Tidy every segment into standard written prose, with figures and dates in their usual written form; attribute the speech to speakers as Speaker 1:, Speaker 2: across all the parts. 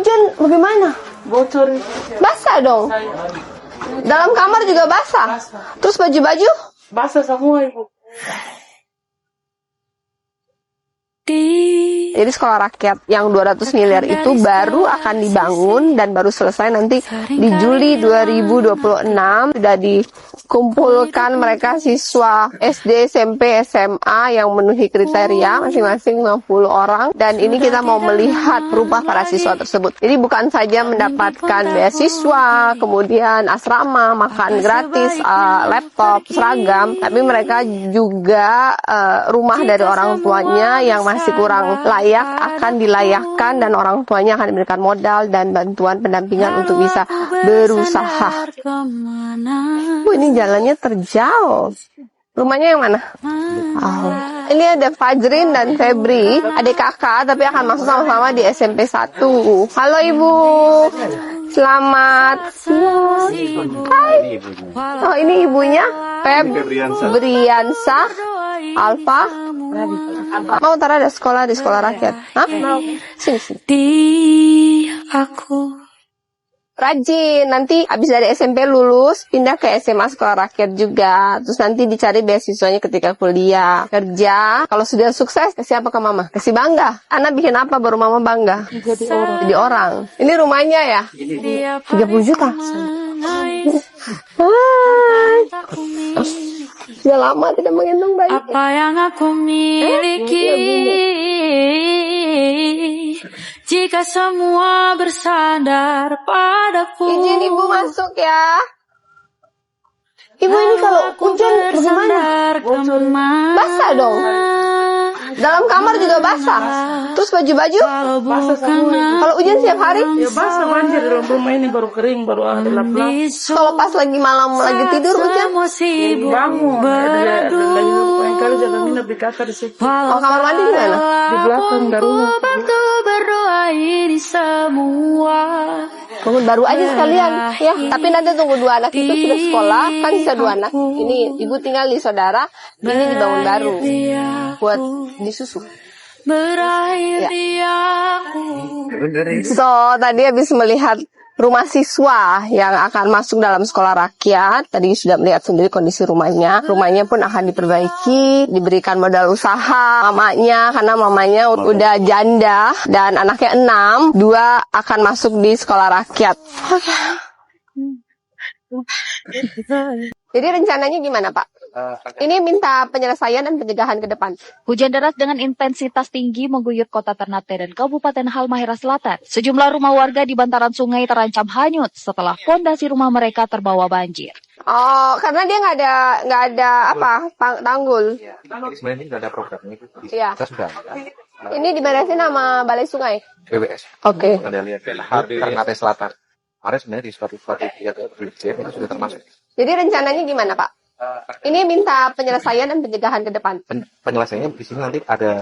Speaker 1: hujan bagaimana?
Speaker 2: Bocor.
Speaker 1: Basah dong. Dalam kamar juga basah. Terus baju-baju?
Speaker 2: Basah semua, Ibu.
Speaker 1: Jadi sekolah rakyat yang 200 miliar itu baru akan dibangun dan baru selesai nanti di Juli 2026. Sudah dikumpulkan mereka siswa SD, SMP, SMA yang memenuhi kriteria masing-masing 50 orang. Dan ini kita mau melihat rupa para siswa tersebut. Jadi bukan saja mendapatkan beasiswa, kemudian asrama, makan gratis, laptop, seragam, tapi mereka juga rumah dari orang tuanya yang masih kurang layak akan dilayakkan dan orang tuanya akan diberikan modal dan bantuan pendampingan untuk bisa berusaha. Ini jalannya terjal. Rumahnya yang mana? Oh. Ini ada Fajrin dan Febri, adik kakak tapi akan masuk sama-sama di SMP 1. Halo Ibu. Selamat siang. Hai. Oh, ini ibunya Febriansa Alfa. Mau ntar ada sekolah di sekolah rakyat. Hah? Sini. Aku rajin, nanti habis dari SMP lulus pindah ke SMA sekolah rakyat juga, terus nanti dicari beasiswanya ketika kuliah kerja. Kalau sudah sukses kasih apa ke mama? Kasih bangga. Anak bikin apa baru mama bangga? Jadi orang. Ini rumahnya ya 30 juta. Sudah lama tidak menggendong bayi.
Speaker 3: Apa yang aku miliki jika semua bersandar padaku.
Speaker 1: Izin Ibu masuk ya. Ibu ini kalau hujan bagaimana? Basah dong. Dalam kamar juga basah. Terus baju-baju?
Speaker 2: Basah semua.
Speaker 1: Kalau hujan setiap hari?
Speaker 2: Ya basah banjir di rumah ini baru kering, baru ada lap-lap.
Speaker 1: Kalau pas lagi malam lagi tidur hujan?
Speaker 2: Bangun. Lain kali jaga nginep di kakak di situ.
Speaker 1: Oh, kamar mandi di mana?
Speaker 2: Di belakang darurat.
Speaker 3: Berdoa ini semua.
Speaker 1: Bangun baru aja sekalian ya. Tapi nanti tunggu 2 anak itu sudah sekolah, kan bisa 2 anak. Ini ibu tinggal di saudara, ini dibangun baru buat disusu.
Speaker 3: Berakhir
Speaker 1: Ya. So tadi habis melihat rumah siswa yang akan masuk dalam sekolah rakyat. Tadi sudah melihat sendiri kondisi rumahnya. Rumahnya pun akan diperbaiki, diberikan modal usaha mamanya, karena mamanya udah janda dan anaknya 6, 2 akan masuk di sekolah rakyat. Jadi rencananya gimana Pak? Ini minta penyelesaian dan pencegahan ke depan.
Speaker 4: Hujan deras dengan intensitas tinggi mengguyur kota Ternate dan Kabupaten Halmahera Selatan. Sejumlah rumah warga di bantaran sungai terancam hanyut setelah fondasi rumah mereka terbawa banjir.
Speaker 1: Oh, karena dia nggak ada tanggul.
Speaker 5: Ya, sebenarnya ini sudah ada programnya.
Speaker 1: Iya.
Speaker 5: Kita sudah ada.
Speaker 1: Ini diberesin sama Balai Sungai.
Speaker 5: BWS.
Speaker 1: Oke.
Speaker 5: Ada lihat Ternate Selatan. Kemarin sebenarnya di suatu kegiatan BWS itu sudah termasuk.
Speaker 1: Jadi rencananya gimana Pak? Ini minta penyelesaian dan pencegahan ke depan.
Speaker 5: Penyelesaiannya di sini nanti ada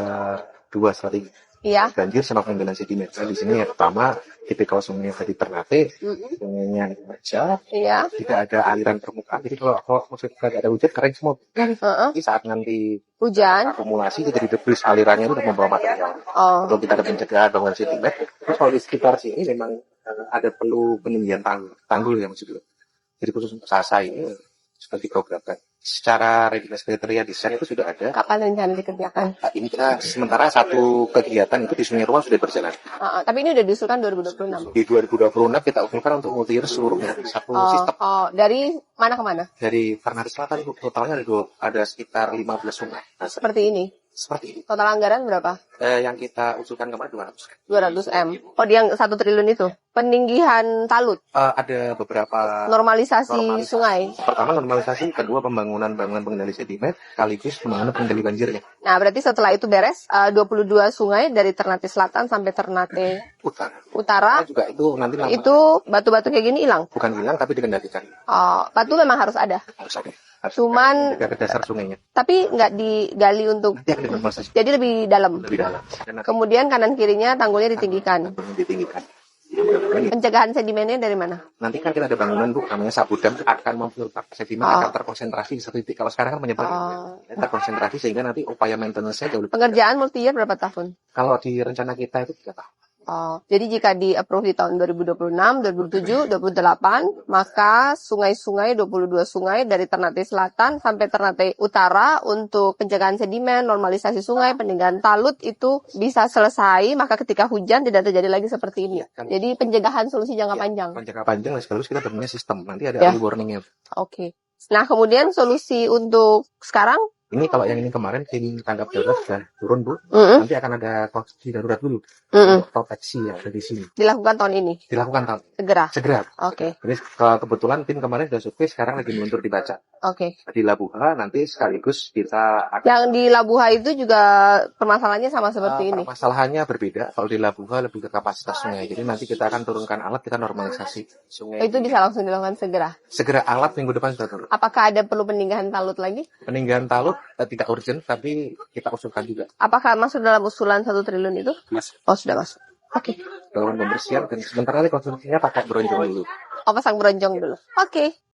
Speaker 5: 2 strategi.
Speaker 1: Iya.
Speaker 5: Banjir sama pengendalian sedimen. Nah, di sini yang pertama tipikal sungai tadi Ternate, sungainya aja,
Speaker 1: Iya.
Speaker 5: tidak ada aliran permukaan. Jadi kalau maksudnya ada hujan kering semua. Jadi saat nanti
Speaker 1: Hujan.
Speaker 5: akumulasi jadi debris alirannya itu udah membawa material.
Speaker 1: Oh.
Speaker 5: Kalau kita ada pencegahan bangunan sedimen, terus kalau di sekitar sini memang ada perlu peninggian tanggul ya maksudnya. Jadi khusus untuk Sasa ini seperti diprogramkan. Secara readiness kriteria desain itu sudah ada.
Speaker 1: Kapan rencana dikerjakan?
Speaker 5: Nah, ini kita sementara satu kegiatan itu di Sungai Ruang sudah berjalan.
Speaker 1: Tapi ini udah diusulkan 2026.
Speaker 5: Di 2026 kita usulkan untuk multi year seluruhnya satu sistem.
Speaker 1: Dari mana ke mana?
Speaker 5: Dari Ternate Selatan itu totalnya ada sekitar 15 sungai. Nah,
Speaker 1: Seperti ini.
Speaker 5: seperti ini.
Speaker 1: Total anggaran berapa?
Speaker 5: Yang kita usulkan kemarin
Speaker 1: 200 M. Oh, di yang 1 triliun itu. Peninggihan talut.
Speaker 5: Ada beberapa
Speaker 1: Normalisasi sungai.
Speaker 5: Pertama normalisasi, kedua pembangunan bangunan pengendali sedimen, sekaligus pembangunan pengendali banjirnya.
Speaker 1: Nah, berarti setelah itu beres, 22 sungai dari Ternate Selatan sampai Ternate Utara.
Speaker 5: Juga itu nanti
Speaker 1: Itu batu-batu kayak gini hilang?
Speaker 5: bukan hilang tapi dikendalikan.
Speaker 1: Oh, batu memang harus ada.
Speaker 5: Harus ada.
Speaker 1: Cuman
Speaker 5: ke dasar sungainya.
Speaker 1: tapi nggak digali untuk
Speaker 5: Nanti akan dinormalisasi
Speaker 1: jadi lebih dalam.
Speaker 5: lebih dalam. Dan nanti
Speaker 1: Kemudian kanan kirinya tanggulnya ditinggikan.
Speaker 5: ditinggikan.
Speaker 1: Pencegahan sedimennya dari mana?
Speaker 5: Nanti kan kita ada bangunan Bu namanya Sabudam akan memfilter sedimen akan terkonsentrasi di satu titik. Kalau sekarang kan menyebar terkonsentrasi sehingga nanti upaya maintenance-nya jauh lebih.
Speaker 1: Pengerjaan multi year berapa tahun?
Speaker 5: Kalau di rencana kita itu 3 tahun.
Speaker 1: Oh, jadi jika di-approve di tahun 2026, 2027, 2028, maka sungai-sungai, 22 sungai dari Ternate Selatan sampai Ternate Utara untuk pencegahan sedimen, normalisasi sungai, peninggalan talut itu bisa selesai, maka ketika hujan tidak terjadi lagi seperti ini. Jadi pencegahan solusi jangka panjang.
Speaker 5: Jangka panjang, sekaligus kita punya sistem. Nanti ada
Speaker 1: Ya.
Speaker 5: early warning-nya.
Speaker 1: Oke. Nah, kemudian solusi untuk sekarang?
Speaker 5: Ini kalau yang ini kemarin tim tanggap darurat sudah turun, Bu.
Speaker 1: Mm-mm.
Speaker 5: Nanti akan ada konstruksi darurat dulu.
Speaker 1: Mm-mm.
Speaker 5: Untuk proteksi yang ada di sini.
Speaker 1: Dilakukan tahun ini?
Speaker 5: Dilakukan tahun.
Speaker 1: Segera? Oke.
Speaker 5: Jadi kebetulan tim kemarin sudah survei, sekarang lagi meluncur dibaca.
Speaker 1: Oke.
Speaker 5: Di Labuha nanti sekaligus kita akan...
Speaker 1: Yang di Labuha itu juga permasalahannya sama seperti ini?
Speaker 5: Permasalahannya berbeda. Kalau di Labuha lebih ke kapasitas sungai. Jadi nanti kita akan turunkan alat, kita normalisasi sungai.
Speaker 1: Itu bisa langsung dilakukan segera?
Speaker 5: Segera, alat minggu depan sudah turun.
Speaker 1: Apakah ada perlu peninggahan talut lagi?
Speaker 5: Peninggahan talut tidak urgent, tapi kita usulkan juga.
Speaker 1: Apakah masuk dalam usulan 1 triliun itu?
Speaker 5: Mas,
Speaker 1: Oh, sudah masuk. Oke.
Speaker 5: melakukan pembersihan dan sebentar lagi konstruksinya pakai bronjong dulu.
Speaker 1: Oh, pasang bronjong dulu. Oke.